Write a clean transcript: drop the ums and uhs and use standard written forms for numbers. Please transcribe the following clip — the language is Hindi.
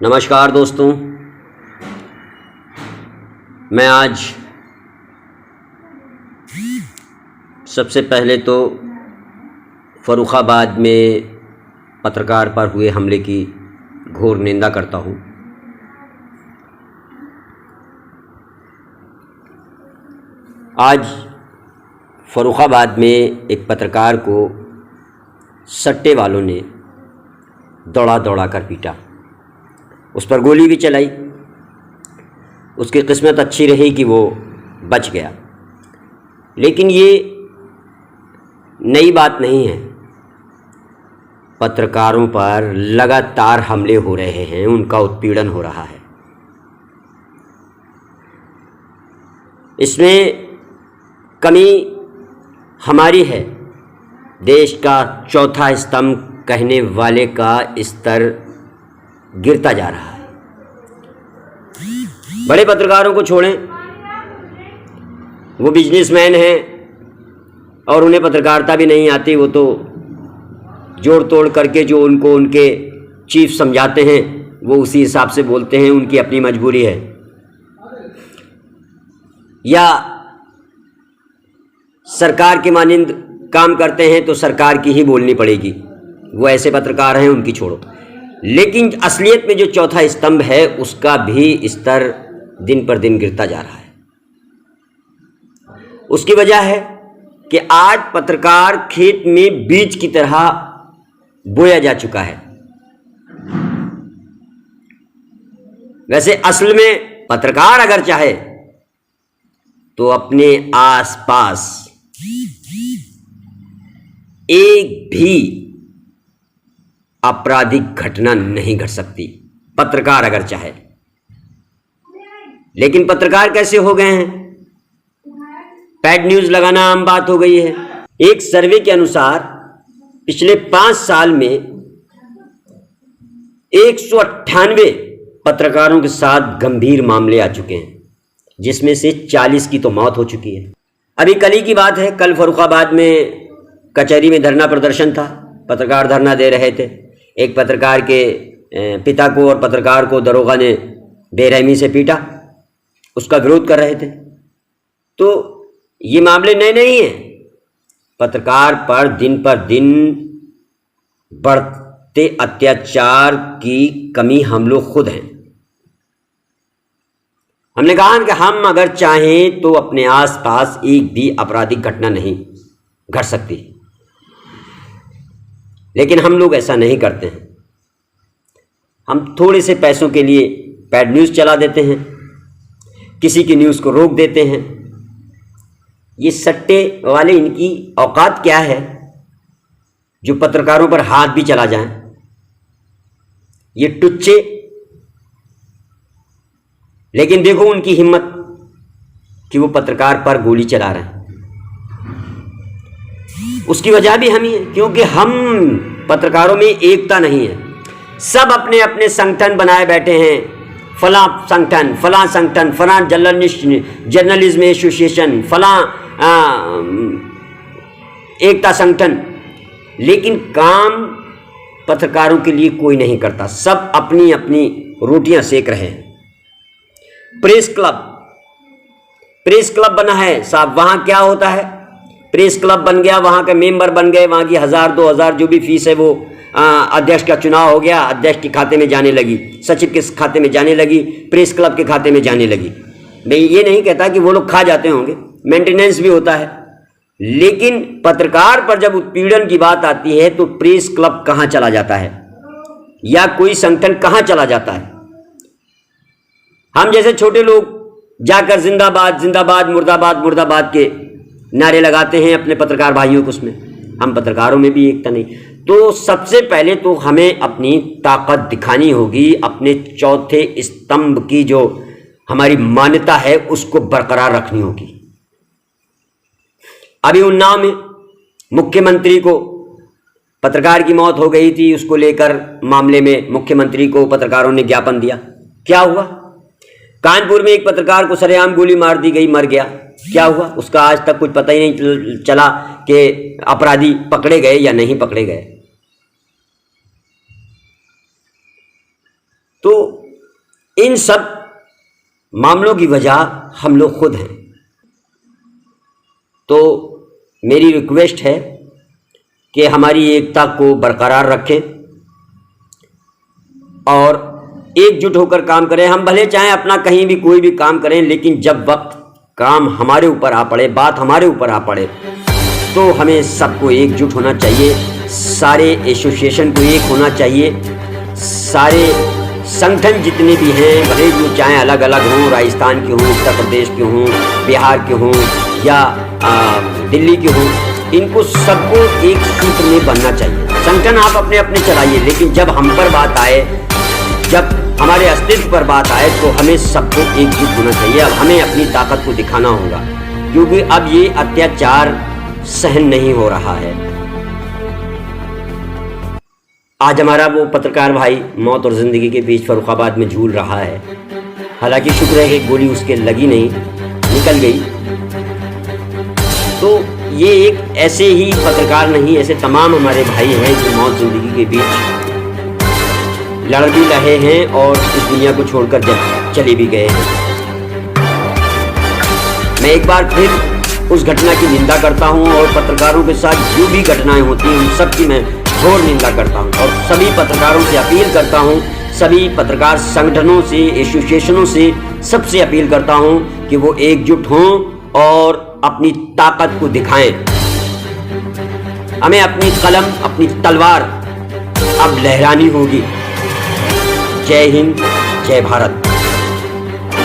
नमस्कार दोस्तों, मैं आज सबसे पहले तो फ़र्रुखाबाद में पत्रकार पर हुए हमले की घोर निंदा करता हूँ। आज फ़र्रुखाबाद में एक पत्रकार को सट्टे वालों ने दौड़ा दौड़ा कर पीटा, उस पर गोली भी चलाई। उसकी किस्मत अच्छी रही कि वो बच गया, लेकिन ये नई बात नहीं है। पत्रकारों पर लगातार हमले हो रहे हैं, उनका उत्पीड़न हो रहा है। इसमें कमी हमारी है। देश का चौथा स्तंभ कहने वाले का स्तर गिरता जा रहा है। बड़े पत्रकारों को छोड़ें, वो बिजनेसमैन हैं और उन्हें पत्रकारिता भी नहीं आती। वो तो जोड़ तोड़ करके जो उनको उनके चीफ समझाते हैं वो उसी हिसाब से बोलते हैं, उनकी अपनी मजबूरी है। या सरकार के मानिंद काम करते हैं तो सरकार की ही बोलनी पड़ेगी, वो ऐसे पत्रकार हैं, उनकी छोड़ो। लेकिन असलियत में जो चौथा स्तंभ है उसका भी स्तर दिन पर दिन गिरता जा रहा है। उसकी वजह है कि आज पत्रकार खेत में बीज की तरह बोया जा चुका है। वैसे असल में पत्रकार अगर चाहे तो अपने आसपास एक भी आपराधिक घटना नहीं घट सकती, पत्रकार अगर चाहे। लेकिन पत्रकार कैसे हो गए हैं? पैड न्यूज लगाना आम बात हो गई है। एक सर्वे के अनुसार पिछले 5 साल में 198 पत्रकारों के साथ गंभीर मामले आ चुके हैं, जिसमें से 40 की तो मौत हो चुकी है। अभी कल ही की बात है, कल फ़र्रुखाबाद में कचहरी में धरना प्रदर्शन था। पत्रकार धरना दे रहे थे। एक पत्रकार के पिता को और पत्रकार को दरोगा ने बेरहमी से पीटा, उसका विरोध कर रहे थे। तो ये मामले नए नहीं हैं। पत्रकार पर दिन बढ़ते अत्याचार की कमी हम लोग खुद हैं। हमने कहा कि हम अगर चाहें तो अपने आसपास एक भी आपराधिक घटना नहीं घट सकती, लेकिन हम लोग ऐसा नहीं करते हैं। हम थोड़े से पैसों के लिए पैड न्यूज़ चला देते हैं, किसी की न्यूज़ को रोक देते हैं। ये सट्टे वाले, इनकी औकात क्या है जो पत्रकारों पर हाथ भी चला जाएं? ये टुच्चे, लेकिन देखो उनकी हिम्मत कि वो पत्रकार पर गोली चला रहे हैं। उसकी वजह भी हम ही है, क्योंकि हम पत्रकारों में एकता नहीं है। सब अपने अपने संगठन बनाए बैठे हैं। फलां संगठन, फलां संगठन, फलां जर्नलिज्म एसोसिएशन, फलां एकता संगठन, लेकिन काम पत्रकारों के लिए कोई नहीं करता। सब अपनी अपनी रोटियां सेक रहे हैं। प्रेस क्लब बना है साहब, वहां क्या होता है? प्रेस क्लब बन गया, वहाँ के मेंबर बन गए, वहाँ की 1000-2000 जो भी फीस है वो अध्यक्ष का चुनाव हो गया, अध्यक्ष के खाते में जाने लगी, सचिव के खाते में जाने लगी, प्रेस क्लब के खाते में जाने लगी। मैं ये नहीं कहता कि वो लोग खा जाते होंगे, मेंटेनेंस भी होता है। लेकिन पत्रकार पर जब उत्पीड़न की बात आती है तो प्रेस क्लब कहाँ चला जाता है या कोई संगठन कहाँ चला जाता है? हम जैसे छोटे लोग जाकर जिंदाबाद जिंदाबाद, मुर्दाबाद मुर्दाबाद के नारे लगाते हैं अपने पत्रकार भाइयों को। उसमें हम पत्रकारों में भी एकता नहीं। तो सबसे पहले तो हमें अपनी ताकत दिखानी होगी, अपने चौथे स्तंभ की जो हमारी मान्यता है उसको बरकरार रखनी होगी। अभी उन्नाव में मुख्यमंत्री को पत्रकार की मौत हो गई थी, उसको लेकर मामले में मुख्यमंत्री को पत्रकारों ने ज्ञापन दिया। क्या हुआ? कानपुर में एक पत्रकार को सरेआम गोली मार दी गई, मर गया। क्या हुआ? उसका आज तक कुछ पता ही नहीं चला कि अपराधी पकड़े गए या नहीं पकड़े गए। तो इन सब मामलों की वजह हम लोग खुद हैं। तो मेरी रिक्वेस्ट है कि हमारी एकता को बरकरार रखें और एकजुट होकर काम करें। हम भले चाहें अपना कहीं भी कोई भी काम करें, लेकिन जब वक्त काम हमारे ऊपर आ पड़े, बात हमारे ऊपर आ पड़े, तो हमें सबको एकजुट होना चाहिए। सारे एसोसिएशन को एक होना चाहिए। सारे संगठन जितने भी हैं, भले जो चाहें अलग अलग हों, राजस्थान के हों, उत्तर प्रदेश के हों, बिहार के हों या दिल्ली के हों, इनको सबको एक सूत्र में बनना चाहिए। संगठन आप अपने अपने चलाइए, लेकिन जब हम पर बात आए, जब हमारे अस्तित्व पर बात आए, तो हमें सबको एकजुट होना चाहिए। अब हमें अपनी ताकत को दिखाना होगा, क्योंकि अब ये अत्याचार सहन नहीं हो रहा है। आज हमारा वो पत्रकार भाई मौत और जिंदगी के बीच फर्रुखाबाद में झूल रहा है। हालांकि शुक्र है कि गोली उसके लगी नहीं, निकल गई। तो ये एक ऐसे ही पत्रकार नहीं, ऐसे तमाम हमारे भाई हैं जो मौत जिंदगी के बीच लड़ भी रहे हैं और इस दुनिया को छोड़कर चले भी गए हैं। मैं एक बार फिर उस घटना की निंदा करता हूं और पत्रकारों के साथ जो भी घटनाएं होती हैं उन सब की मैं घोर निंदा करता हूं और सभी पत्रकारों से अपील करता हूं, सभी पत्रकार संगठनों से, एसोसिएशनों से, सबसे अपील करता हूं कि वो एकजुट हों और अपनी ताकत को दिखाएं। हमें अपनी कलम, अपनी तलवार अब लहरानी होगी। जय हिंद, जय भारत।